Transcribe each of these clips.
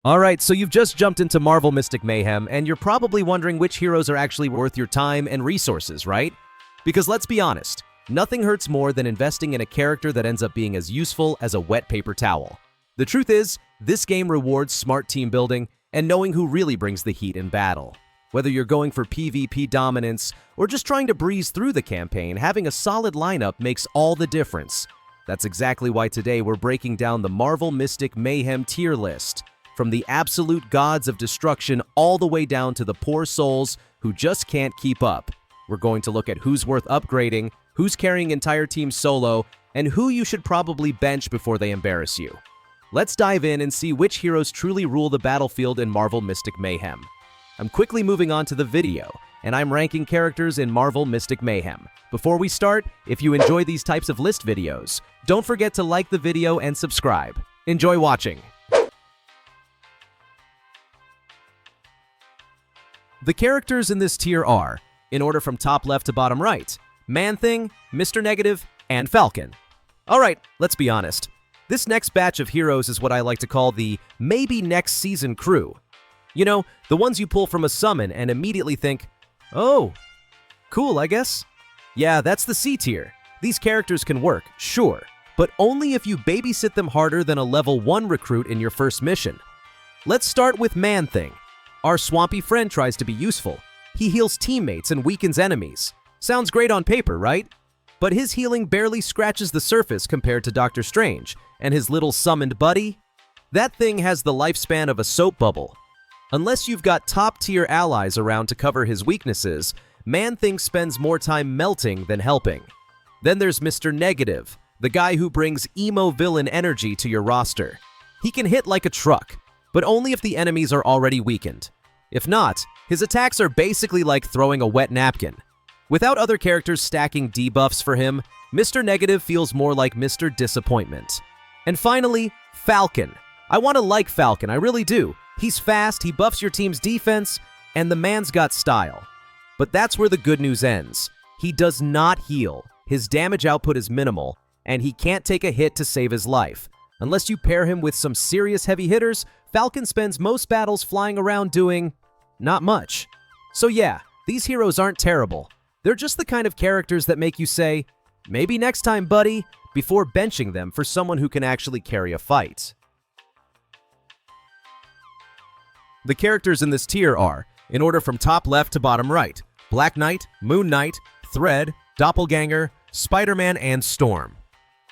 Alright, so you've just jumped into Marvel Mystic Mayhem, and you're probably wondering which heroes are actually worth your time and resources, right? Because let's be honest, nothing hurts more than investing in a character that ends up being as useful as a wet paper towel. The truth is, this game rewards smart team building and knowing who really brings the heat in battle. Whether you're going for PvP dominance or just trying to breeze through the campaign, having a solid lineup makes all the difference. That's exactly why today we're breaking down the Marvel Mystic Mayhem tier list. From the absolute gods of destruction all the way down to the poor souls who just can't keep up. We're going to look at who's worth upgrading, who's carrying entire teams solo, and who you should probably bench before they embarrass you. Let's dive in and see which heroes truly rule the battlefield in Marvel Mystic Mayhem. I'm quickly moving on to the video, and I'm ranking characters in Marvel Mystic Mayhem. Before we start, if you enjoy these types of list videos, don't forget to like the video and subscribe. Enjoy watching! The characters in this tier are, in order from top left to bottom right, Man-Thing, Mr. Negative, and Falcon. Alright, let's be honest. This next batch of heroes is what I like to call the maybe next season crew. You know, the ones you pull from a summon and immediately think, oh, cool, I guess. Yeah, that's the C tier. These characters can work, sure, but only if you babysit them harder than a level 1 recruit in your first mission. Let's start with Man-Thing. Our swampy friend tries to be useful. He heals teammates and weakens enemies. Sounds great on paper, right? But his healing barely scratches the surface compared to Doctor Strange and his little summoned buddy. That thing has the lifespan of a soap bubble. Unless you've got top-tier allies around to cover his weaknesses, Man-Thing spends more time melting than helping. Then there's Mr. Negative, the guy who brings emo villain energy to your roster. He can hit like a truck, but only if the enemies are already weakened. If not, his attacks are basically like throwing a wet napkin. Without other characters stacking debuffs for him, Mr. Negative feels more like Mr. Disappointment. And finally, Falcon. I want to like Falcon, I really do. He's fast, he buffs your team's defense, and the man's got style. But that's where the good news ends. He does not heal, his damage output is minimal, and he can't take a hit to save his life. Unless you pair him with some serious heavy hitters, Falcon spends most battles flying around doing not much. So yeah, these heroes aren't terrible. They're just the kind of characters that make you say, maybe next time, buddy, before benching them for someone who can actually carry a fight. The characters in this tier are, in order from top left to bottom right, Black Knight, Moon Knight, Thread, Doppelganger, Spider-Man, and Storm.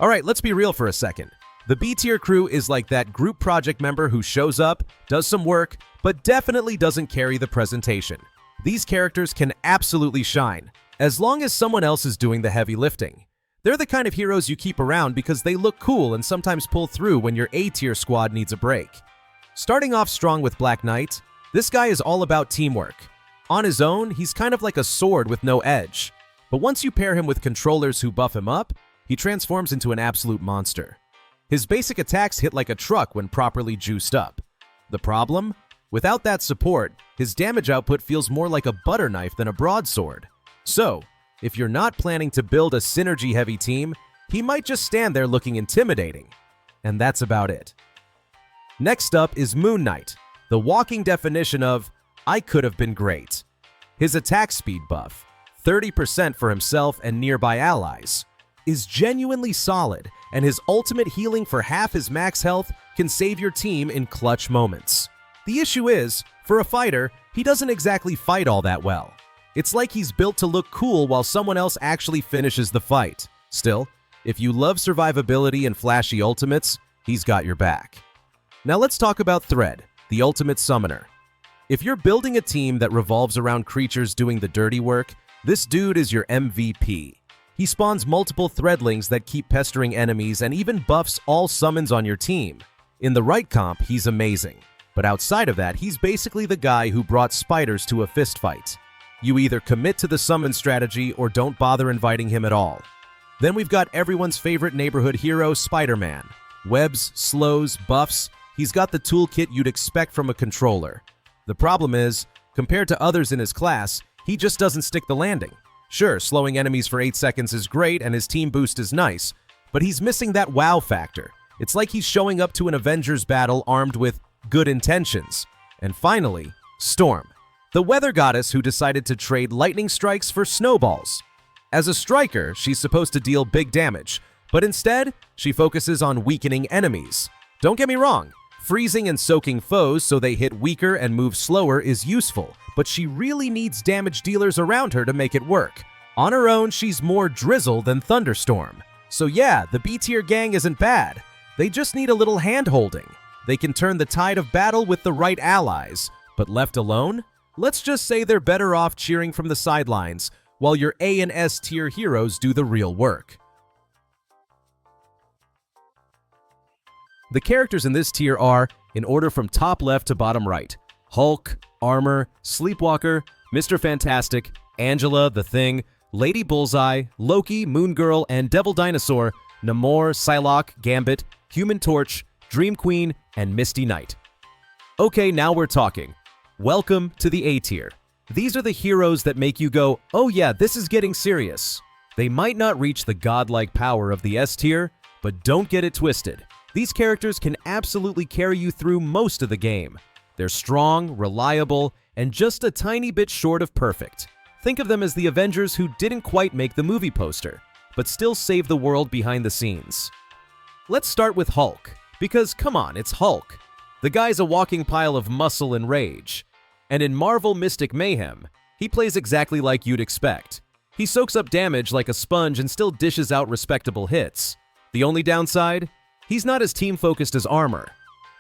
Alright, let's be real for a second. The B-tier crew is like that group project member who shows up, does some work, but definitely doesn't carry the presentation. These characters can absolutely shine, as long as someone else is doing the heavy lifting. They're the kind of heroes you keep around because they look cool and sometimes pull through when your A-tier squad needs a break. Starting off strong with Black Knight, this guy is all about teamwork. On his own, he's kind of like a sword with no edge. But once you pair him with controllers who buff him up, he transforms into an absolute monster. His basic attacks hit like a truck when properly juiced up. The problem? Without that support, his damage output feels more like a butter knife than a broadsword. So, if you're not planning to build a synergy-heavy team, he might just stand there looking intimidating. And that's about it. Next up is Moon Knight, the walking definition of, I could have been great. His attack speed buff, 30% for himself and nearby allies, is genuinely solid, and his ultimate healing for half his max health can save your team in clutch moments. The issue is, for a fighter, he doesn't exactly fight all that well. It's like he's built to look cool while someone else actually finishes the fight. Still, if you love survivability and flashy ultimates, he's got your back. Now let's talk about Thread, the ultimate summoner. If you're building a team that revolves around creatures doing the dirty work, this dude is your MVP. He spawns multiple threadlings that keep pestering enemies and even buffs all summons on your team. In the right comp, he's amazing. But outside of that, he's basically the guy who brought spiders to a fistfight. You either commit to the summon strategy or don't bother inviting him at all. Then we've got everyone's favorite neighborhood hero, Spider-Man. Webs, slows, buffs, he's got the toolkit you'd expect from a controller. The problem is, compared to others in his class, he just doesn't stick the landing. Sure, slowing enemies for 8 seconds is great and his team boost is nice, but he's missing that wow factor. It's like he's showing up to an Avengers battle armed with good intentions. And finally, Storm, the weather goddess who decided to trade lightning strikes for snowballs. As a striker, she's supposed to deal big damage, but instead, she focuses on weakening enemies. Don't get me wrong, freezing and soaking foes so they hit weaker and move slower is useful, but she really needs damage dealers around her to make it work. On her own, she's more Drizzle than Thunderstorm. So yeah, the B-tier gang isn't bad. They just need a little hand-holding. They can turn the tide of battle with the right allies, but left alone? Let's just say they're better off cheering from the sidelines while your A and S tier heroes do the real work. The characters in this tier are, in order from top left to bottom right, Hulk, Armor, Sleepwalker, Mr. Fantastic, Angela, The Thing, Lady Bullseye, Loki, Moon Girl, and Devil Dinosaur, Namor, Psylocke, Gambit, Human Torch, Dream Queen, and Misty Knight. Okay, now we're talking. Welcome to the A tier. These are the heroes that make you go, oh yeah, this is getting serious. They might not reach the godlike power of the S tier, but don't get it twisted. These characters can absolutely carry you through most of the game. They're strong, reliable, and just a tiny bit short of perfect. Think of them as the Avengers who didn't quite make the movie poster, but still save the world behind the scenes. Let's start with Hulk, because come on, it's Hulk. The guy's a walking pile of muscle and rage. And in Marvel Mystic Mayhem, he plays exactly like you'd expect. He soaks up damage like a sponge and still dishes out respectable hits. The only downside? He's not as team-focused as Armor.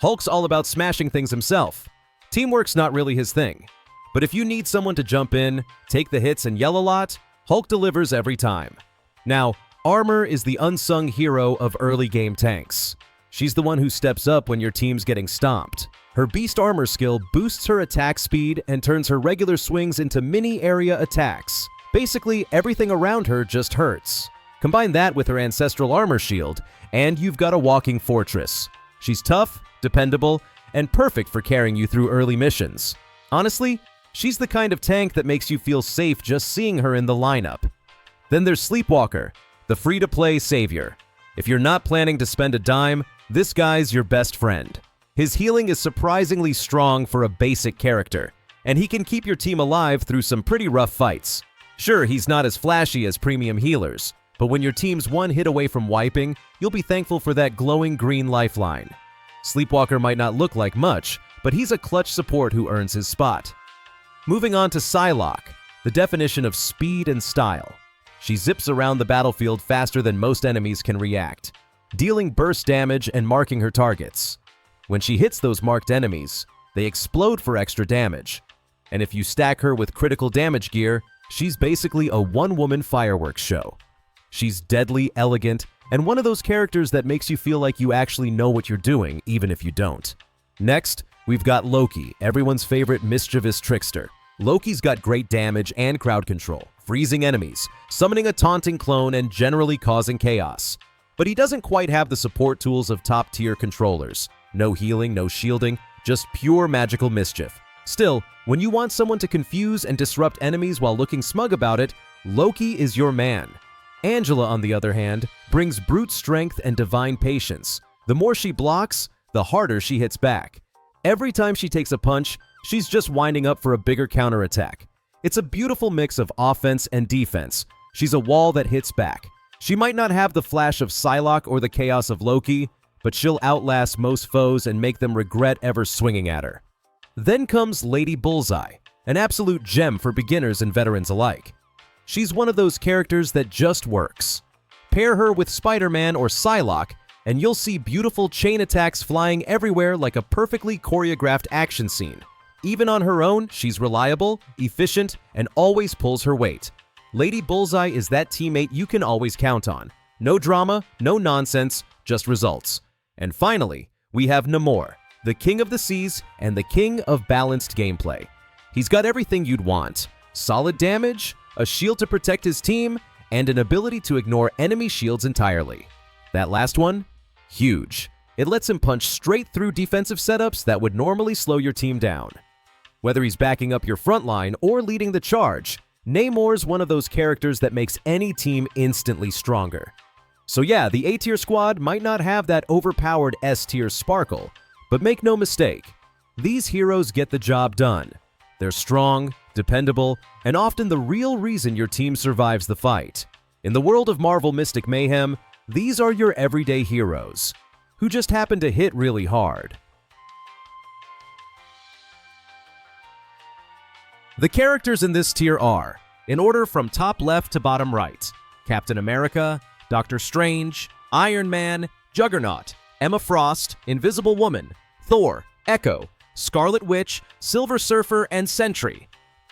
Hulk's all about smashing things himself. Teamwork's not really his thing. But if you need someone to jump in, take the hits, and yell a lot, Hulk delivers every time. Now, Armor is the unsung hero of early game tanks. She's the one who steps up when your team's getting stomped. Her Beast Armor skill boosts her attack speed and turns her regular swings into mini-area attacks. Basically, everything around her just hurts. Combine that with her Ancestral Armor shield, and you've got a walking fortress. She's tough, dependable, and perfect for carrying you through early missions. Honestly, she's the kind of tank that makes you feel safe just seeing her in the lineup. Then there's Sleepwalker, the free-to-play savior. If you're not planning to spend a dime, this guy's your best friend. His healing is surprisingly strong for a basic character, and he can keep your team alive through some pretty rough fights. Sure, he's not as flashy as premium healers, but when your team's one hit away from wiping, you'll be thankful for that glowing green lifeline. Sleepwalker might not look like much, but he's a clutch support who earns his spot. Moving on to Psylocke, the definition of speed and style. She zips around the battlefield faster than most enemies can react, dealing burst damage and marking her targets. When she hits those marked enemies, they explode for extra damage. And if you stack her with critical damage gear, she's basically a one-woman fireworks show. She's deadly, elegant, and one of those characters that makes you feel like you actually know what you're doing, even if you don't. Next, we've got Loki, everyone's favorite mischievous trickster. Loki's got great damage and crowd control, freezing enemies, summoning a taunting clone, and generally causing chaos. But he doesn't quite have the support tools of top-tier controllers. No healing, no shielding, just pure magical mischief. Still, when you want someone to confuse and disrupt enemies while looking smug about it, Loki is your man. Angela, on the other hand, brings brute strength and divine patience. The more she blocks, the harder she hits back. Every time she takes a punch, she's just winding up for a bigger counterattack. It's a beautiful mix of offense and defense. She's a wall that hits back. She might not have the flash of Psylocke or the chaos of Loki, but she'll outlast most foes and make them regret ever swinging at her. Then comes Lady Bullseye, an absolute gem for beginners and veterans alike. She's one of those characters that just works. Pair her with Spider-Man or Psylocke, and you'll see beautiful chain attacks flying everywhere like a perfectly choreographed action scene. Even on her own, she's reliable, efficient, and always pulls her weight. Lady Bullseye is that teammate you can always count on. No drama, no nonsense, just results. And finally, we have Namor, the king of the seas and the king of balanced gameplay. He's got everything you'd want: solid damage, a shield to protect his team, and an ability to ignore enemy shields entirely. That last one? Huge. It lets him punch straight through defensive setups that would normally slow your team down. Whether he's backing up your front line or leading the charge, Namor's one of those characters that makes any team instantly stronger. So yeah, the A-tier squad might not have that overpowered S-tier sparkle, but make no mistake, These heroes get the job done. They're strong, dependable, and often the real reason your team survives the fight. In the world of Marvel Mystic Mayhem, these are your everyday heroes, who just happen to hit really hard. The characters in this tier are, in order from top left to bottom right, Captain America, Doctor Strange, Iron Man, Juggernaut, Emma Frost, Invisible Woman, Thor, Echo, Scarlet Witch, Silver Surfer, and Sentry.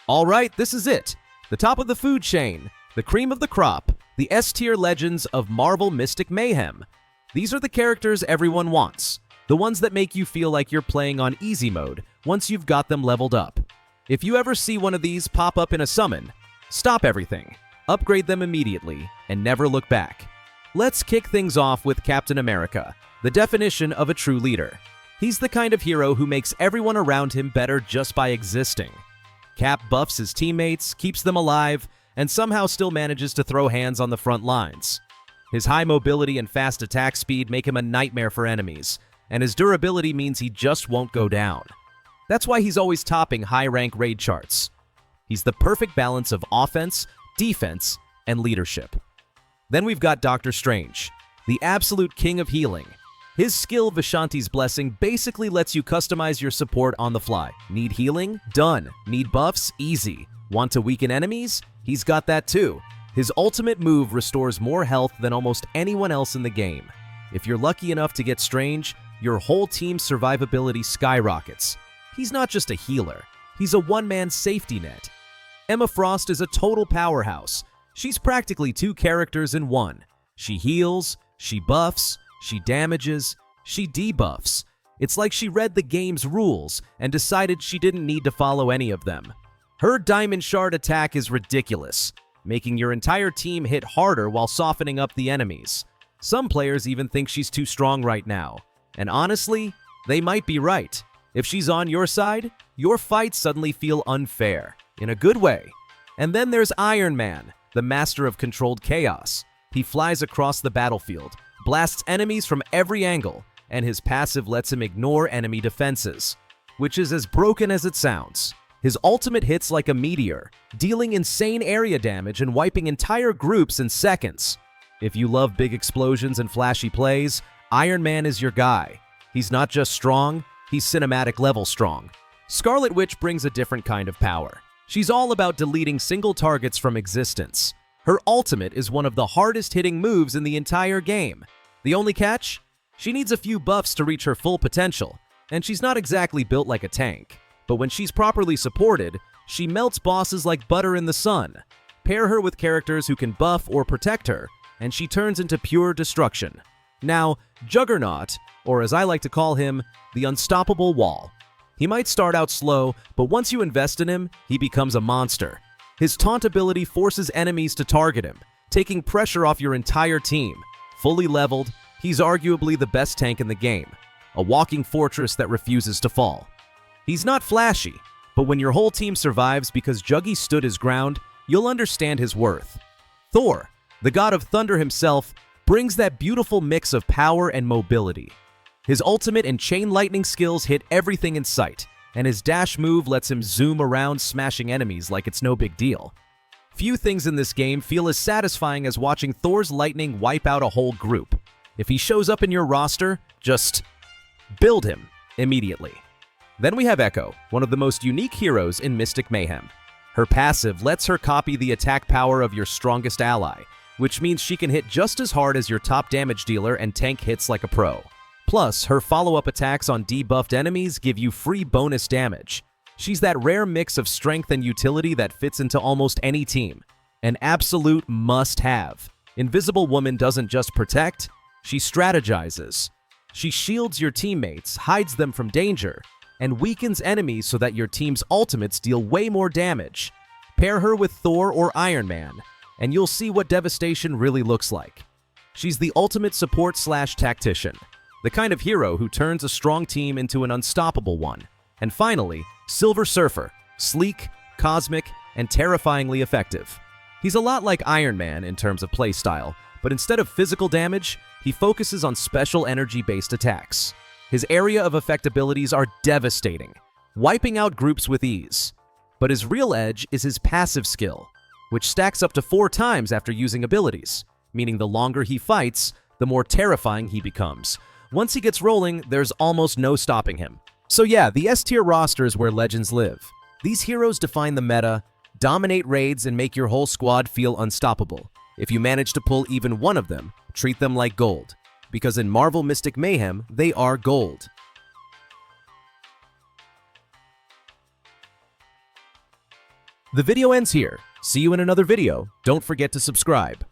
All right, this is it. The top of the food chain, the cream of the crop, the S-tier legends of Marvel Mystic Mayhem. These are the characters everyone wants, the ones that make you feel like you're playing on easy mode once you've got them leveled up. If you ever see one of these pop up in a summon, stop everything, upgrade them immediately, and never look back. Let's kick things off with Captain America, the definition of a true leader. He's the kind of hero who makes everyone around him better just by existing. Cap buffs his teammates, keeps them alive, and somehow still manages to throw hands on the front lines. His high mobility and fast attack speed make him a nightmare for enemies, and his durability means he just won't go down. That's why he's always topping high-rank raid charts. He's the perfect balance of offense, defense, and leadership. Then we've got Doctor Strange, the absolute king of healing. His skill, Vishanti's Blessing, basically lets you customize your support on the fly. Need healing? Done. Need buffs? Easy. Want to weaken enemies? He's got that too. His ultimate move restores more health than almost anyone else in the game. If you're lucky enough to get Strange, your whole team's survivability skyrockets. He's not just a healer, he's a one-man safety net. Emma Frost is a total powerhouse. She's practically two characters in one. She heals, she buffs, she damages, she debuffs. It's like she read the game's rules and decided she didn't need to follow any of them. Her Diamond Shard attack is ridiculous, making your entire team hit harder while softening up the enemies. Some players even think she's too strong right now. And honestly, they might be right. If she's on your side, your fights suddenly feel unfair, in a good way. And then there's Iron Man, the master of controlled chaos. He flies across the battlefield, blasts enemies from every angle, and his passive lets him ignore enemy defenses, which is as broken as it sounds. His ultimate hits like a meteor, dealing insane area damage and wiping entire groups in seconds. If you love big explosions and flashy plays, Iron Man is your guy. He's not just strong, he's cinematic level strong. Scarlet Witch brings a different kind of power. She's all about deleting single targets from existence. Her ultimate is one of the hardest hitting moves in the entire game. The only catch? She needs a few buffs to reach her full potential, and she's not exactly built like a tank. But when she's properly supported, she melts bosses like butter in the sun. Pair her with characters who can buff or protect her, and she turns into pure destruction. Now, Juggernaut, or as I like to call him, the Unstoppable Wall. He might start out slow, but once you invest in him, he becomes a monster. His taunt ability forces enemies to target him, taking pressure off your entire team. Fully leveled, he's arguably the best tank in the game, a walking fortress that refuses to fall. He's not flashy, but when your whole team survives because Juggy stood his ground, you'll understand his worth. Thor, the god of thunder himself, brings that beautiful mix of power and mobility. His ultimate and chain lightning skills hit everything in sight, and his dash move lets him zoom around smashing enemies like it's no big deal. Few things in this game feel as satisfying as watching Thor's lightning wipe out a whole group. If he shows up in your roster, just build him immediately. Then we have Echo, one of the most unique heroes in Mystic Mayhem. Her passive lets her copy the attack power of your strongest ally, which means she can hit just as hard as your top damage dealer and tank hits like a pro. Plus, her follow-up attacks on debuffed enemies give you free bonus damage. She's that rare mix of strength and utility that fits into almost any team. An absolute must-have. Invisible Woman doesn't just protect, she strategizes. She shields your teammates, hides them from danger, and weakens enemies so that your team's ultimates deal way more damage. Pair her with Thor or Iron Man, and you'll see what devastation really looks like. She's the ultimate support/tactician, the kind of hero who turns a strong team into an unstoppable one. And finally, Silver Surfer, sleek, cosmic, and terrifyingly effective. He's a lot like Iron Man in terms of playstyle, but instead of physical damage, he focuses on special energy-based attacks. His area of effect abilities are devastating, wiping out groups with ease. But his real edge is his passive skill, which stacks up to 4 times after using abilities, meaning the longer he fights, the more terrifying he becomes. Once he gets rolling, there's almost no stopping him. So yeah, the S-tier roster is where legends live. These heroes define the meta, dominate raids, and make your whole squad feel unstoppable. If you manage to pull even one of them, treat them like gold. Because in Marvel Mystic Mayhem, they are gold. The video ends here. See you in another video. Don't forget to subscribe.